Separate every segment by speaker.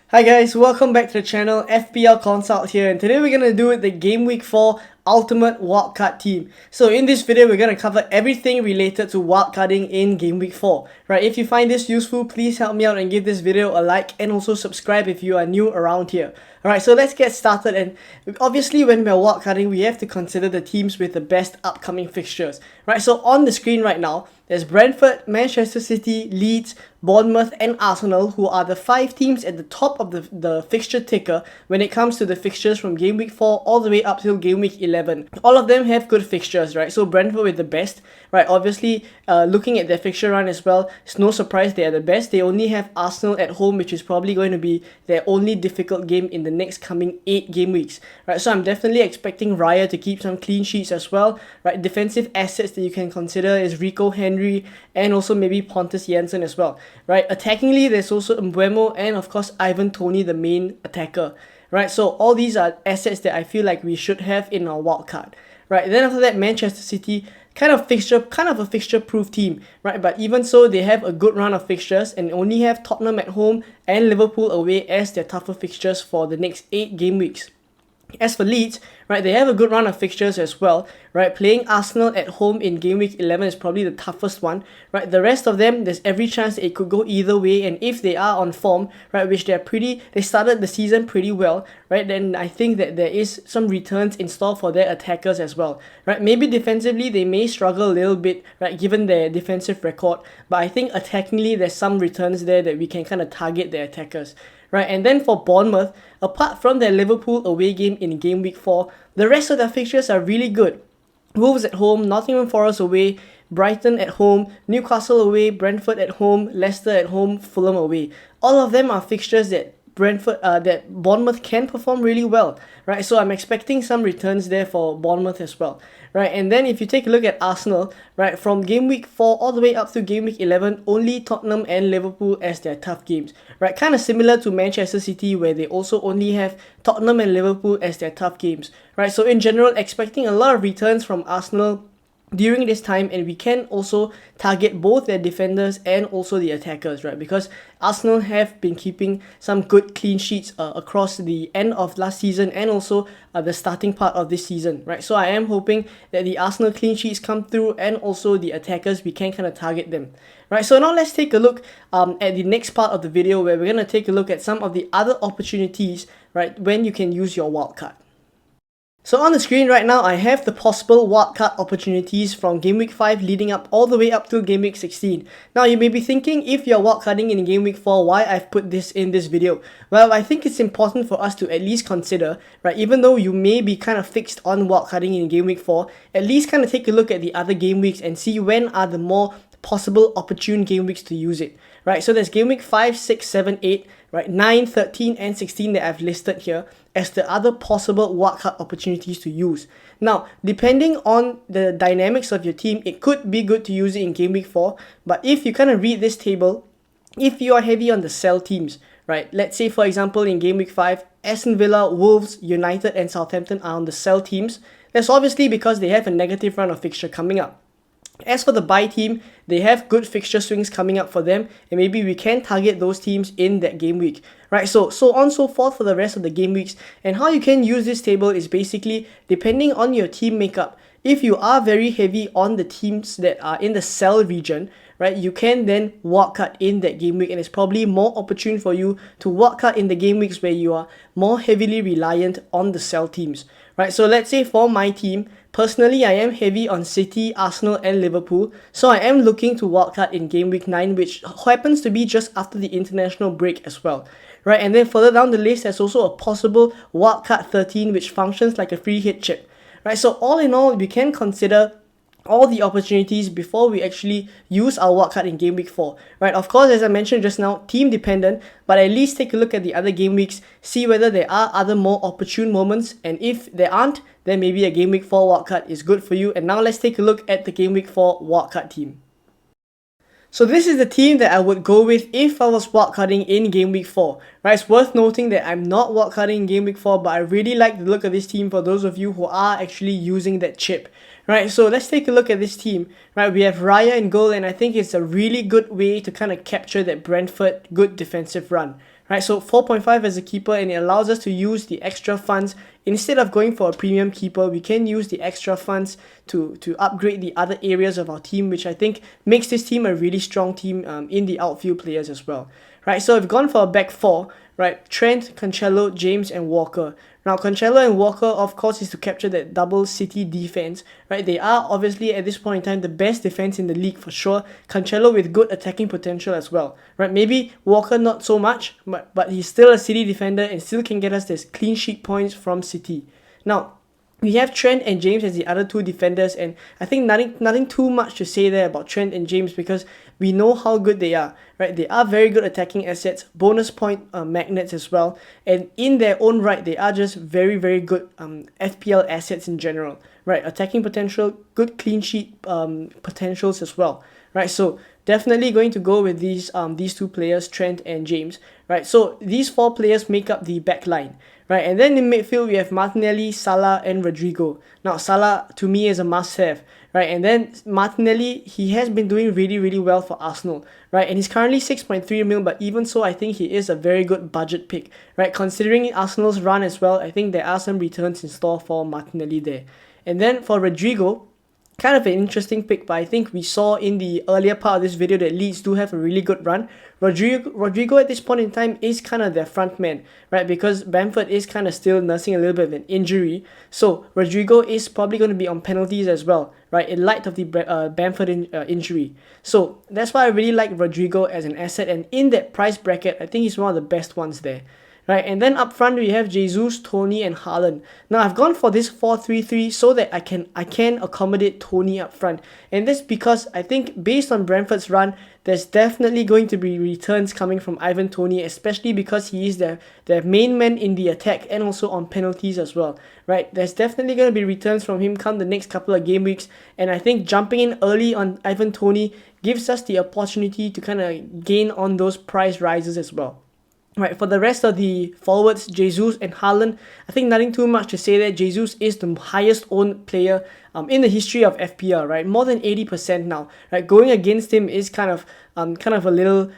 Speaker 1: Hi guys, welcome back to the channel. FPL Consult here, and today we're gonna do the Game Week 4 Ultimate Wildcard Team. So in this video, we're gonna cover everything related to wildcarding in Game Week 4. Right? If you find this useful, please help me out and give this video a like, and also subscribe if you are new around here. Alright, so let's get started. And obviously when we're wildcarding, we have to consider the teams with the best upcoming fixtures. Right? So on the screen right now, there's Brentford, Manchester City, Leeds, Bournemouth and Arsenal, who are the 5 teams at the top of the fixture ticker when it comes to the fixtures from Game Week 4 all the way up till Game Week 11. All of them have good fixtures, right? So Brentford with the best, right? Obviously, looking at their fixture run as well, it's no surprise they are the best. They only have Arsenal at home, which is probably going to be their only difficult game in the next coming 8 game weeks, right? So I'm definitely expecting Raya to keep some clean sheets as well, right? Defensive assets that you can consider is Rico Henry and also maybe Pontus Jansson as well, right? Attackingly, there's also Mbeumo and of course Ivan Toney, the main attacker, right? So all these are assets that I feel like we should have in our wildcard, right? Then after that, Manchester City, kind of a fixture-proof team, right? But even so, they have a good run of fixtures and only have Tottenham at home and Liverpool away as their tougher fixtures for the next 8 game weeks. As for Leeds, right, they have a good run of fixtures as well, right? Playing Arsenal at home in Game Week 11 is probably the toughest one, right? The rest of them, there's every chance that it could go either way, and if they are on form, right, which they started the season pretty well, right, then I think that there is some returns in store for their attackers as well, right? Maybe defensively, they may struggle a little bit, right, given their defensive record, but I think attackingly, there's some returns there that we can kind of target their attackers. Right, and then for Bournemouth, apart from their Liverpool away game in Game Week 4, the rest of their fixtures are really good. Wolves at home, Nottingham Forest away, Brighton at home, Newcastle away, Brentford at home, Leicester at home, Fulham away. All of them are fixtures that Bournemouth can perform really well, right? So I'm expecting some returns there for Bournemouth as well, right? And then if you take a look at Arsenal, right, from Game Week 4 all the way up to Game Week 11, only Tottenham and Liverpool as their tough games, right? Kind of similar to Manchester City, where they also only have Tottenham and Liverpool as their tough games, right? So in general, expecting a lot of returns from Arsenal during this time, and we can also target both their defenders and also the attackers, right? Because Arsenal have been keeping some good clean sheets across the end of last season and also the starting part of this season, right? So I am hoping that the Arsenal clean sheets come through, and also the attackers, we can kind of target them, right? So now let's take a look at the next part of the video, where we're going to take a look at some of the other opportunities, right, when you can use your wildcard. So on the screen right now, I have the possible wildcard opportunities from Game Week 5 leading up all the way up to Game Week 16. Now you may be thinking, if you're wildcarding in Game Week 4, why I've put this in this video? Well, I think it's important for us to at least consider, right, even though you may be kind of fixed on wildcarding in Game Week 4, at least kind of take a look at the other game weeks and see when are the more possible opportune game weeks to use it, right? So there's Game Week 5, 6, 7, 8, right, 9, 13 and 16 that I've listed here as the other possible wildcard opportunities to use. Now, depending on the dynamics of your team, it could be good to use it in Game Week 4, but if you kind of read this table, if you are heavy on the sell teams, right, let's say for example in Game Week 5, Aston Villa, Wolves, United and Southampton are on the sell teams, that's obviously because they have a negative run of fixture coming up. As for the buy team, they have good fixture swings coming up for them, and maybe we can target those teams in that game week, right? So on so forth for the rest of the game weeks. And how you can use this table is basically depending on your team makeup. If you are very heavy on the teams that are in the sell region, right, you can then wildcard in that game week, and it's probably more opportune for you to wildcard in the game weeks where you are more heavily reliant on the sell teams, right? So let's say for my team, personally, I am heavy on City, Arsenal and Liverpool, so I am looking to wildcard in Game Week 9, which happens to be just after the international break as well, right? And then further down the list, there's also a possible wildcard 13, which functions like a free hit chip, right? So all in all, we can consider all the opportunities before we actually use our wildcard in Game Week 4, right? Of course, as I mentioned just now, team dependent, but at least take a look at the other game weeks, see whether there are other more opportune moments, and if there aren't, then maybe a Game Week 4 wildcard is good for you. And now let's take a look at the Game Week 4 wildcard team. So this is the team that I would go with if I was wildcarding in Game Week 4. Right, it's worth noting that I'm not wildcarding in Game Week 4, but I really like the look of this team for those of you who are actually using that chip. Right, so let's take a look at this team. Right, we have Raya in goal, and I think it's a really good way to kind of capture that Brentford good defensive run. Right, so 4.5 as a keeper, and it allows us to use the extra funds. Instead of going for a premium keeper, we can use the extra funds to upgrade the other areas of our team, which I think makes this team a really strong team in the outfield players as well. Right, so I've gone for a back four. Right, Trent, Cancelo, James, and Walker. Now, Cancelo and Walker, of course, is to capture that double City defense. Right, they are obviously at this point in time the best defense in the league for sure. Cancelo with good attacking potential as well. Right, maybe Walker not so much, but he's still a City defender and still can get us this clean sheet points from City. Now, we have Trent and James as the other two defenders, and I think nothing too much to say there about Trent and James because we know how good they are. Right, they are very good attacking assets, bonus point magnets as well, and in their own right, they are just very good FPL assets in general. Right, attacking potential, good clean sheet potentials as well. Right, so definitely going to go with these two players, Trent and James. Right, so these four players make up the back line. Right, and then in midfield we have Martinelli, Salah, and Rodrigo. Now Salah to me is a must-have. Right, and then Martinelli, he has been doing really well for Arsenal. Right, and he's currently 6.3 mil, but even so, I think he is a very good budget pick. Right, considering Arsenal's run as well, I think there are some returns in store for Martinelli there. And then for Rodrigo, kind of an interesting pick, but I think we saw in the earlier part of this video that Leeds do have a really good run. Rodrigo at this point in time is kind of their front man, right? Because Bamford is kind of still nursing a little bit of an injury. So Rodrigo is probably going to be on penalties as well, right? In light of the Bamford injury. So that's why I really like Rodrigo as an asset. And in that price bracket, I think he's one of the best ones there. Right, and then up front we have Jesus, Tony, and Haaland. Now I've gone for this 4-3-3 so that I can accommodate Tony up front, and that's because I think based on Brentford's run, there's definitely going to be returns coming from Ivan Toney, especially because he is their main man in the attack and also on penalties as well. Right, there's definitely going to be returns from him come the next couple of game weeks, and I think jumping in early on Ivan Toney gives us the opportunity to kind of gain on those price rises as well. Right, for the rest of the forwards, Jesus and Haaland, I think nothing too much to say there. Jesus is the highest owned player in the history of FPL, right? More than 80% now. Right, going against him is kind of a little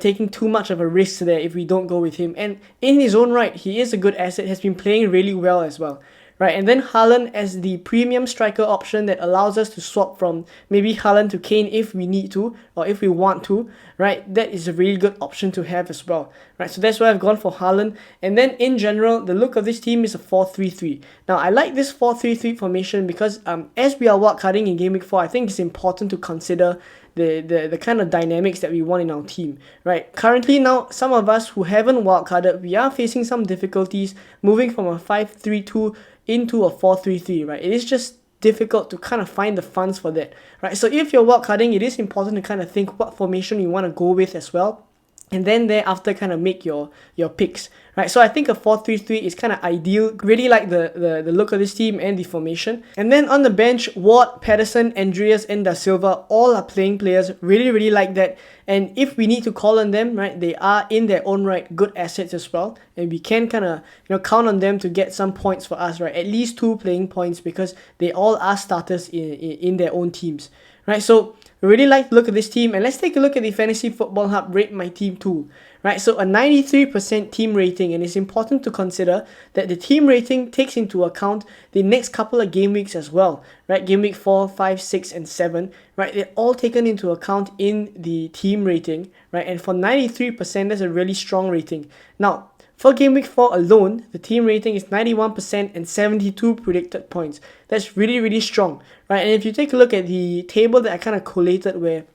Speaker 1: taking too much of a risk there if we don't go with him. And in his own right, he is a good asset, has been playing really well as well. Right, and then Haaland as the premium striker option that allows us to swap from maybe Haaland to Kane if we need to or if we want to. Right, that is a really good option to have as well. Right, so that's why I've gone for Haaland. And then in general, the look of this team is a 4-3-3. Now I like this 4-3-3 formation because as we are wildcarding in Game Week 4, I think it's important to consider the kind of dynamics that we want in our team. Right, currently now, some of us who haven't wildcarded, we are facing some difficulties moving from a 5-3-2 into a 4-3-3, right? It is just difficult to kind of find the funds for that, right? So if you're wildcarding, it is important to kind of think what formation you want to go with as well, and then thereafter kind of make your picks, right? So I think a 4-3-3 is kind of ideal. Really like the look of this team and the formation. And then on the bench, Ward, Patterson, Andreas, and Da Silva all are playing players. Really like that. And if we need to call on them, right, they are in their own right good assets as well, and we can kind of count on them to get some points for us, right? At least 2 playing points because they all are starters in their own teams, right? So I really like the look of this team, and let's take a look at the Fantasy Football Hub Rate My Team tool. Right, so a 93% team rating, and it's important to consider that the team rating takes into account the next couple of game weeks as well. Right, game week 4, 5, 6, and 7. Right, they're all taken into account in the team rating. Right, and for 93%, that's a really strong rating. Now, for game week 4 alone, the team rating is 91% and 72 predicted points. That's really strong. Right, and if you take a look at the table that I kind of collated where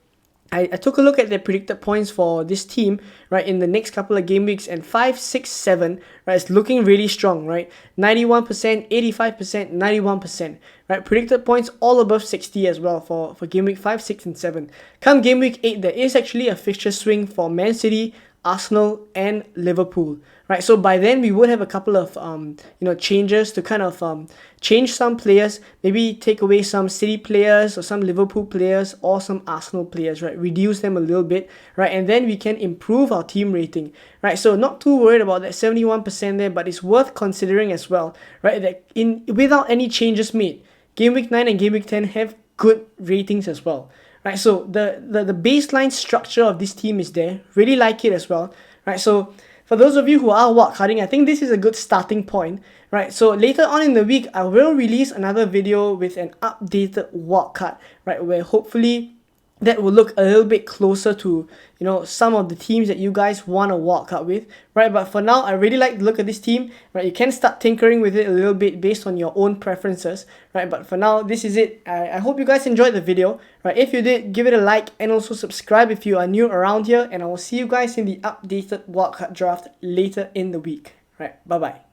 Speaker 1: I took a look at the predicted points for this team, right, in the next couple of game weeks, and 5, 6, 7, right, it's looking really strong, right? 91%, 85%, 91%, right? Predicted points all above 60 as well for game week 5, 6, and 7. Come game week 8, there is actually a fixture swing for Man City, Arsenal, and Liverpool, right? So by then we would have a couple of changes to kind of change some players, maybe take away some City players or some Liverpool players or some Arsenal players, right? Reduce them a little bit, right? And then we can improve our team rating, right? So not too worried about that 71% there, but it's worth considering as well, right? That without any changes made, Game Week 9 and Game Week 10 have good ratings as well, right? So the baseline structure of this team is there. Really like it as well, right? So for those of you who are wildcarding, I think this is a good starting point, right? So later on in the week, I will release another video with an updated wildcard, right? Where hopefully that will look a little bit closer to, some of the teams that you guys want to wildcard with, right? But for now, I really like to look at this team, right? You can start tinkering with it a little bit based on your own preferences, right? But for now, this is it. I hope you guys enjoyed the video, right? If you did, give it a like and also subscribe if you are new around here, and I will see you guys in the updated wildcard draft later in the week, right? Bye-bye.